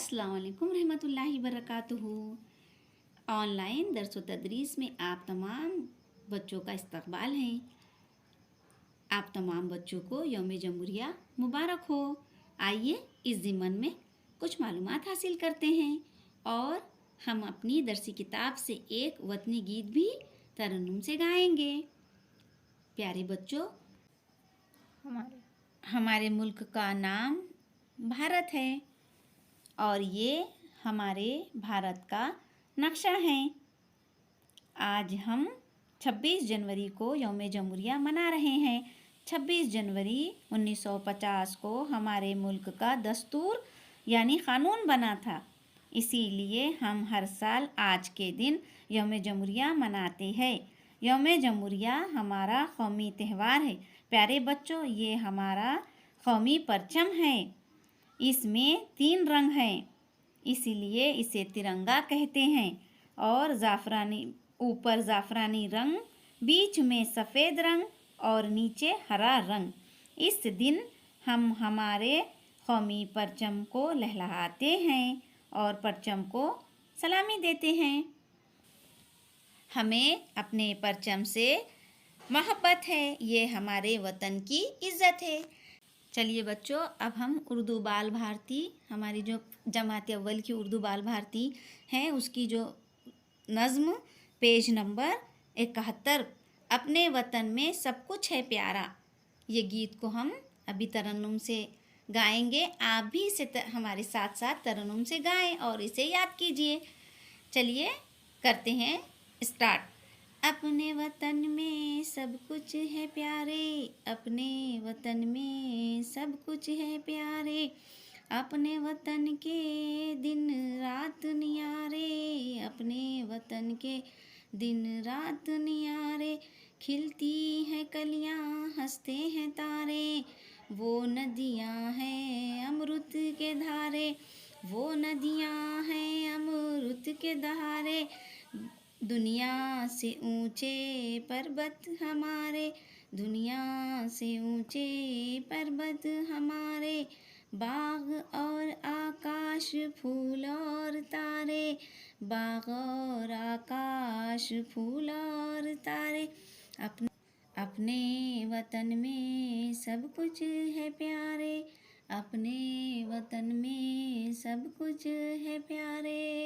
अस्सलाम वालेकुम रहमतुल्लाहि बरकातुहू। ऑनलाइन दर्स व तदरीस में आप तमाम बच्चों का इस्तकबाल है। आप तमाम बच्चों को यौम जमहूरिया मुबारक हो। आइए इस ज़िमन में कुछ मालूमात हासिल करते हैं और हम अपनी दरसी किताब से एक वतनी गीत भी तरन्नुम से गाएंगे। प्यारे बच्चों, हमारे मुल्क का नाम भारत है और ये हमारे भारत का नक्शा है। आज हम 26 जनवरी को यौम जमहूरिया मना रहे हैं। 26 जनवरी 1950 को हमारे मुल्क का दस्तूर यानी क़ानून बना था। इसीलिए हम हर साल आज के दिन यौम जमहूरिया मनाते हैं। यौम जमहूरिया हमारा कौमी त्यौहार है। प्यारे बच्चों, ये हमारा कौमी परचम है। इसमें 3 रंग हैं, इसीलिए इसे तिरंगा कहते हैं। और ऊपर ज़ाफ़रानी रंग, बीच में सफ़ेद रंग और नीचे हरा रंग। इस दिन हम हमारे कौमी परचम को लहराते हैं और परचम को सलामी देते हैं। हमें अपने परचम से मोहब्बत है, ये हमारे वतन की इज़्ज़त है। चलिए बच्चों, अब हम उर्दू बाल भारती, हमारी जो जमात अव्वल की उर्दू बाल भारती है, उसकी जो नज़्म पेज नंबर 71, अपने वतन में सब कुछ है प्यारा, ये गीत को हम अभी तरन्नुम से गाएंगे। आप भी इसे हमारे साथ साथ तरन्नुम से गाएं और इसे याद कीजिए। चलिए करते हैं स्टार्ट। अपने वतन में सब कुछ है प्यारे, अपने वतन में सब कुछ है प्यारे, अपने वतन के दिन रात नियारे, अपने वतन के दिन रात नियारे, खिलती हैं कलियां हंसते हैं तारे, वो नदियां हैं अमृत के धारे, वो नदियां हैं अमृत के धारे, दुनिया से ऊंचे पर्वत हमारे, दुनिया से ऊंचे पर्वत हमारे, बाग और आकाश फूल और तारे, बाग और आकाश फूल और तारे, अपने वतन में सब कुछ है प्यारे, अपने वतन में सब कुछ है प्यारे।